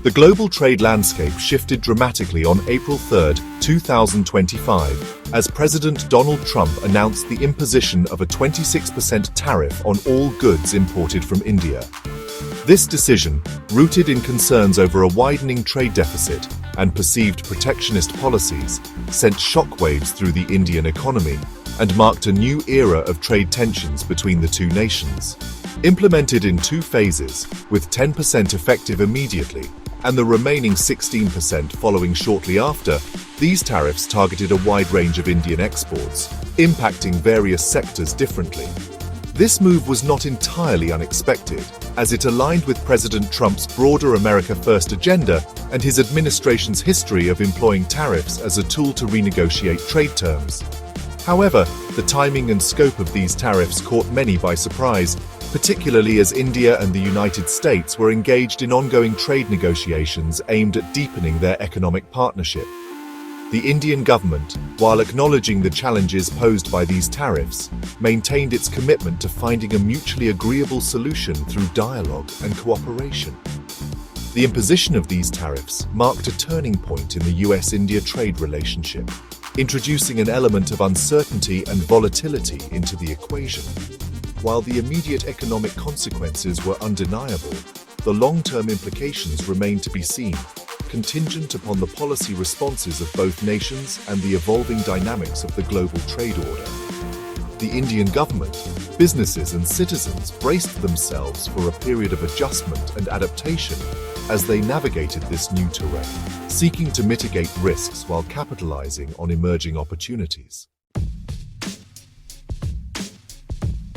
The global trade landscape shifted dramatically on April 3, 2025, as President Donald Trump announced the imposition of a 26% tariff on all goods imported from India. This decision, rooted in concerns over a widening trade deficit and perceived protectionist policies, sent shockwaves through the Indian economy and marked a new era of trade tensions between the two nations. Implemented in two phases, with 10% effective immediately and the remaining 16% following shortly after, these tariffs targeted a wide range of Indian exports, impacting various sectors differently. This move was not entirely unexpected, as it aligned with President Trump's broader America First agenda and his administration's history of employing tariffs as a tool to renegotiate trade terms. However, the timing and scope of these tariffs caught many by surprise, particularly as India and the United States were engaged in ongoing trade negotiations aimed at deepening their economic partnership. The Indian government, while acknowledging the challenges posed by these tariffs, maintained its commitment to finding a mutually agreeable solution through dialogue and cooperation. The imposition of these tariffs marked a turning point in the US-India trade relationship, introducing an element of uncertainty and volatility into the equation. While the immediate economic consequences were undeniable, the long-term implications remained to be seen, contingent upon the policy responses of both nations and the evolving dynamics of the global trade order. The Indian government, businesses and citizens braced themselves for a period of adjustment and adaptation as they navigated this new terrain, seeking to mitigate risks while capitalizing on emerging opportunities.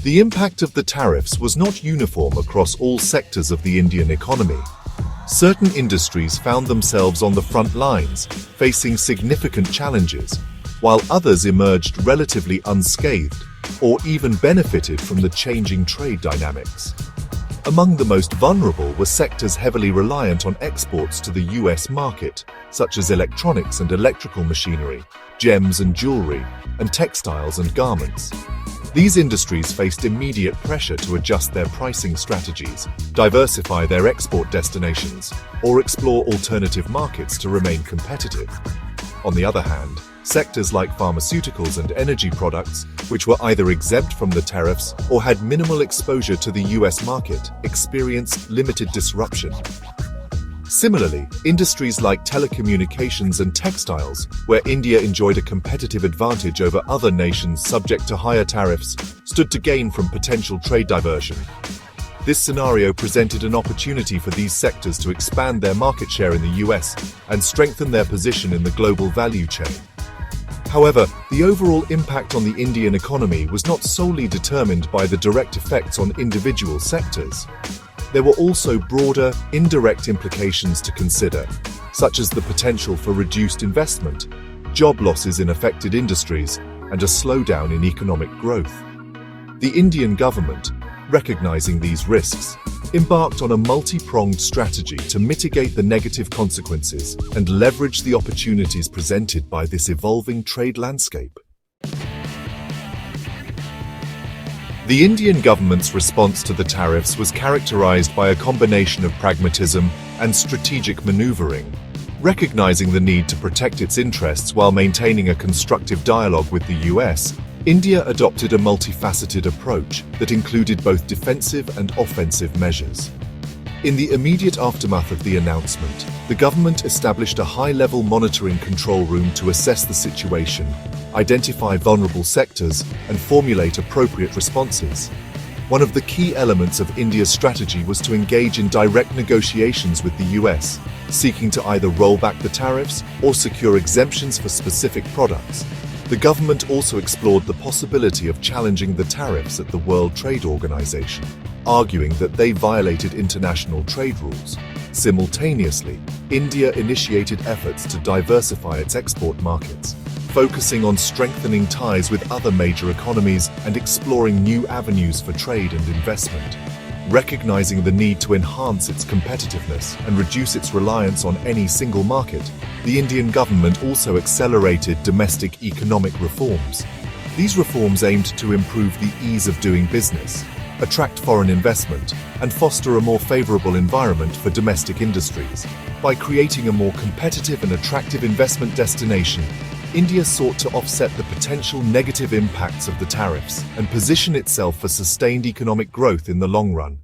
The impact of the tariffs was not uniform across all sectors of the Indian economy. Certain industries found themselves on the front lines, facing significant challenges, while others emerged relatively unscathed or even benefited from the changing trade dynamics. Among the most vulnerable were sectors heavily reliant on exports to the US market, such as electronics and electrical machinery, gems and jewelry, and textiles and garments. These industries faced immediate pressure to adjust their pricing strategies, diversify their export destinations, or explore alternative markets to remain competitive. On the other hand, sectors like pharmaceuticals and energy products, which were either exempt from the tariffs or had minimal exposure to the US market, experienced limited disruption. Similarly, industries like telecommunications and textiles, where India enjoyed a competitive advantage over other nations subject to higher tariffs, stood to gain from potential trade diversion. This scenario presented an opportunity for these sectors to expand their market share in the US and strengthen their position in the global value chain. However, the overall impact on the Indian economy was not solely determined by the direct effects on individual sectors. There were also broader, indirect implications to consider, such as the potential for reduced investment, job losses in affected industries, and a slowdown in economic growth. The Indian government, recognizing these risks, embarked on a multi-pronged strategy to mitigate the negative consequences and leverage the opportunities presented by this evolving trade landscape. The Indian government's response to the tariffs was characterized by a combination of pragmatism and strategic maneuvering. Recognizing the need to protect its interests while maintaining a constructive dialogue with the US, India adopted a multifaceted approach that included both defensive and offensive measures. In the immediate aftermath of the announcement, the government established a high-level monitoring control room to assess the situation, identify vulnerable sectors, and formulate appropriate responses. One of the key elements of India's strategy was to engage in direct negotiations with the US, seeking to either roll back the tariffs or secure exemptions for specific products. The government also explored the possibility of challenging the tariffs at the World Trade Organization, arguing that they violated international trade rules. Simultaneously, India initiated efforts to diversify its export markets, focusing on strengthening ties with other major economies and exploring new avenues for trade and investment. Recognizing the need to enhance its competitiveness and reduce its reliance on any single market, the Indian government also accelerated domestic economic reforms. These reforms aimed to improve the ease of doing business, attract foreign investment, and foster a more favorable environment for domestic industries. By creating a more competitive and attractive investment destination, India sought to offset the potential negative impacts of the tariffs and position itself for sustained economic growth in the long run.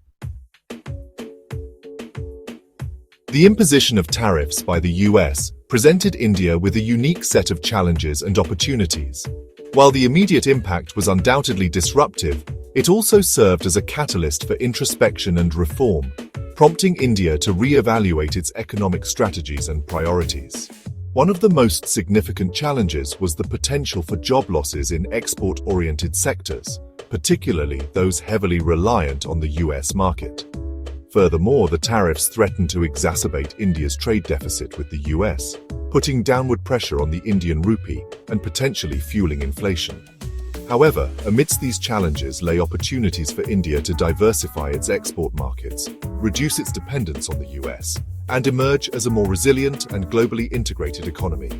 The imposition of tariffs by the US presented India with a unique set of challenges and opportunities. While the immediate impact was undoubtedly disruptive, it also served as a catalyst for introspection and reform, prompting India to re-evaluate its economic strategies and priorities. One of the most significant challenges was the potential for job losses in export-oriented sectors, particularly those heavily reliant on the US market. Furthermore, the tariffs threatened to exacerbate India's trade deficit with the US, putting downward pressure on the Indian rupee and potentially fueling inflation. However, amidst these challenges lay opportunities for India to diversify its export markets, reduce its dependence on the US, and emerge as a more resilient and globally integrated economy.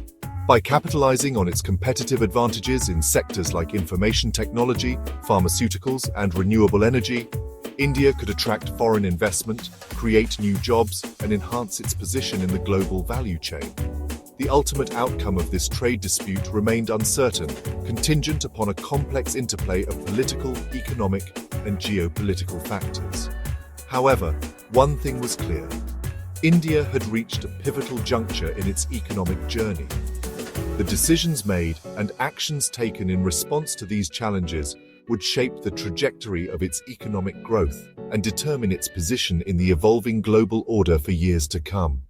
By capitalizing on its competitive advantages in sectors like information technology, pharmaceuticals, and renewable energy, India could attract foreign investment, create new jobs, and enhance its position in the global value chain. The ultimate outcome of this trade dispute remained uncertain, contingent upon a complex interplay of political, economic, and geopolitical factors. However, one thing was clear. India had reached a pivotal juncture in its economic journey. The decisions made and actions taken in response to these challenges would shape the trajectory of its economic growth and determine its position in the evolving global order for years to come.